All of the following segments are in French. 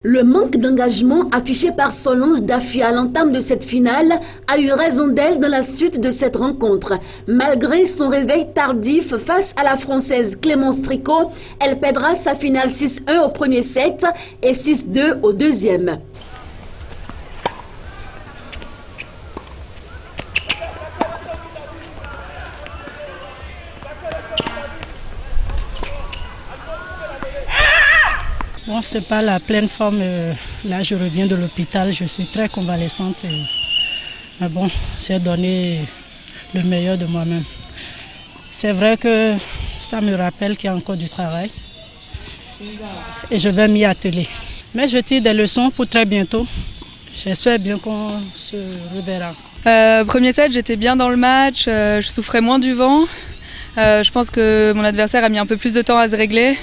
Le manque d'engagement affiché par Solange Dafia à l'entame de cette finale a eu raison d'elle dans la suite de cette rencontre. Malgré son réveil tardif face à la Française Clémence Tricot, elle perdra sa finale 6-1 au premier set et 6-2 au deuxième. Bon, c'est pas la pleine forme. Là, je reviens de l'hôpital, je suis très convalescente. Mais bon, j'ai donné le meilleur de moi-même. C'est vrai que ça me rappelle qu'il y a encore du travail. Et je vais m'y atteler. Mais je tire des leçons pour très bientôt. J'espère bien qu'on se reverra. Premier set, j'étais bien dans le match, je souffrais moins du vent. Je pense que mon adversaire a mis un peu plus de temps à se régler.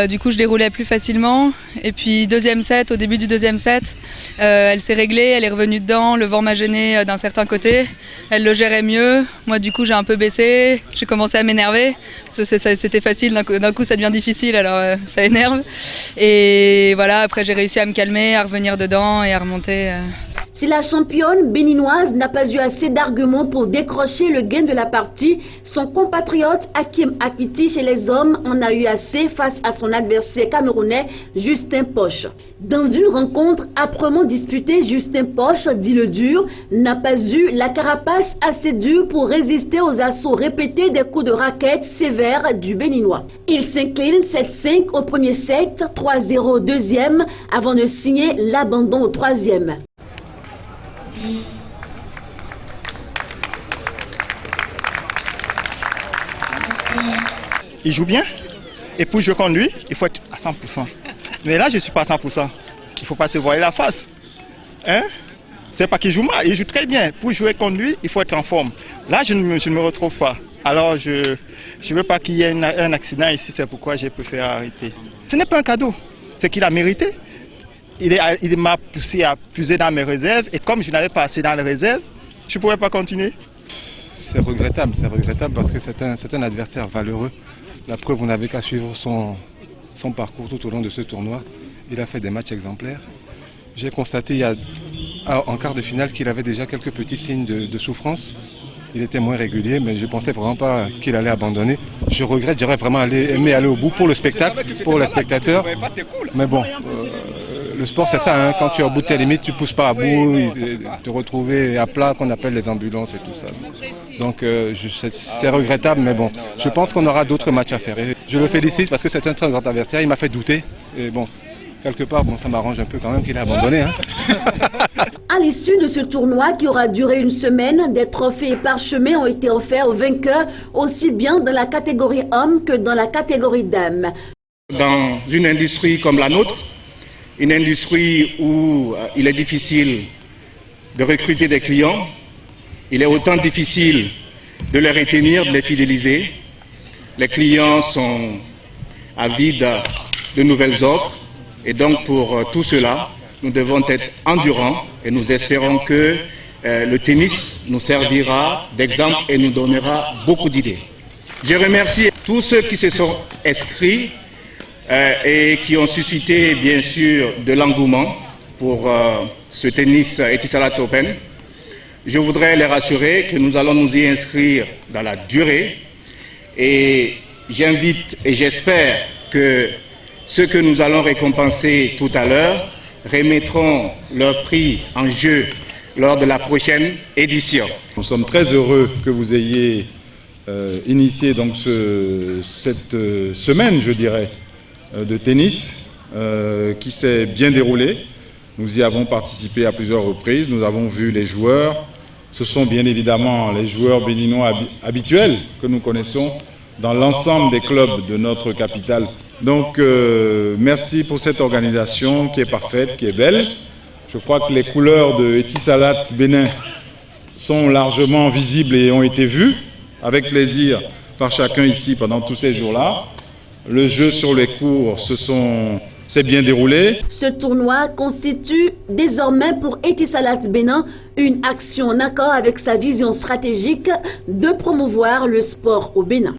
Du coup je déroulais plus facilement et puis deuxième set, au début du deuxième set, elle s'est réglée, elle est revenue dedans, le vent m'a gêné d'un certain côté, elle le gérait mieux, moi du coup j'ai un peu baissé, j'ai commencé à m'énerver, parce que c'était facile, d'un coup ça devient difficile alors ça énerve et voilà, après j'ai réussi à me calmer, à revenir dedans et à remonter. Si la championne béninoise n'a pas eu assez d'arguments pour décrocher le gain de la partie, son compatriote Hakim Akpiti chez les hommes en a eu assez face à son adversaire camerounais Justin Poche. Dans une rencontre âprement disputée, Justin Poche, dit le dur, n'a pas eu la carapace assez dure pour résister aux assauts répétés des coups de raquette sévères du Béninois. Il s'incline 7-5 au premier set, 3-0 au deuxième, avant de signer l'abandon au troisième. Il joue bien et pour jouer contre lui, il faut être à 100%. Mais là, je ne suis pas à 100%. Il ne faut pas se voiler la face. Hein? C'est pas qu'il joue mal, il joue très bien. Pour jouer contre lui, il faut être en forme. Là, je ne me retrouve pas. Alors, je ne veux pas qu'il y ait un accident ici, c'est pourquoi j'ai préféré arrêter. Ce n'est pas un cadeau, c'est qu'il a mérité. Il m'a poussé à puiser dans mes réserves et comme je n'avais pas assez dans les réserves, je ne pourrais pas continuer. C'est regrettable parce que c'est un adversaire valeureux. La preuve, on n'avait qu'à suivre son parcours tout au long de ce tournoi. Il a fait des matchs exemplaires. J'ai constaté en quart de finale qu'il avait déjà quelques petits signes de souffrance. Il était moins régulier, mais je ne pensais vraiment pas qu'il allait abandonner. Je regrette, j'aurais vraiment aimé aller au bout pour le spectacle, pour les spectateurs. Mais bon, le sport c'est ça, hein. Quand tu es au bout de tes limites, tu ne pousses pas à bout, te retrouver à plat qu'on appelle les ambulances et tout ça. Donc c'est regrettable, mais bon, je pense qu'on aura d'autres matchs à faire. Et je le félicite parce que c'est un très grand adversaire, il m'a fait douter. Et bon, quelque part, bon, ça m'arrange un peu quand même qu'il ait abandonné. Hein. À l'issue de ce tournoi qui aura duré une semaine, des trophées parchemins ont été offerts aux vainqueurs, aussi bien dans la catégorie hommes que dans la catégorie dames. Dans une industrie comme la nôtre, une industrie où il est difficile de recruter des clients, il est autant difficile de les retenir, de les fidéliser. Les clients sont avides de nouvelles offres et donc pour tout cela, nous devons être endurants et nous espérons que le tennis nous servira d'exemple et nous donnera beaucoup d'idées. Je remercie tous ceux qui se sont inscrits et qui ont suscité bien sûr de l'engouement pour ce tennis Etisalat Open. Je voudrais les rassurer que nous allons nous y inscrire dans la durée et j'invite et j'espère que ceux que nous allons récompenser tout à l'heure remettront leur prix en jeu lors de la prochaine édition. Nous sommes très heureux que vous ayez initié donc cette semaine, je dirais, de tennis qui s'est bien déroulée. Nous y avons participé à plusieurs reprises, nous avons vu les joueurs. Ce sont bien évidemment les joueurs béninois habituels que nous connaissons dans l'ensemble des clubs de notre capitale. Donc merci pour cette organisation qui est parfaite, qui est belle. Je crois que les couleurs de Etisalat Bénin sont largement visibles et ont été vues avec plaisir par chacun ici pendant tous ces jours-là. Le jeu sur les cours s'est bien déroulé. Ce tournoi constitue désormais pour Etisalat Bénin une action en accord avec sa vision stratégique de promouvoir le sport au Bénin.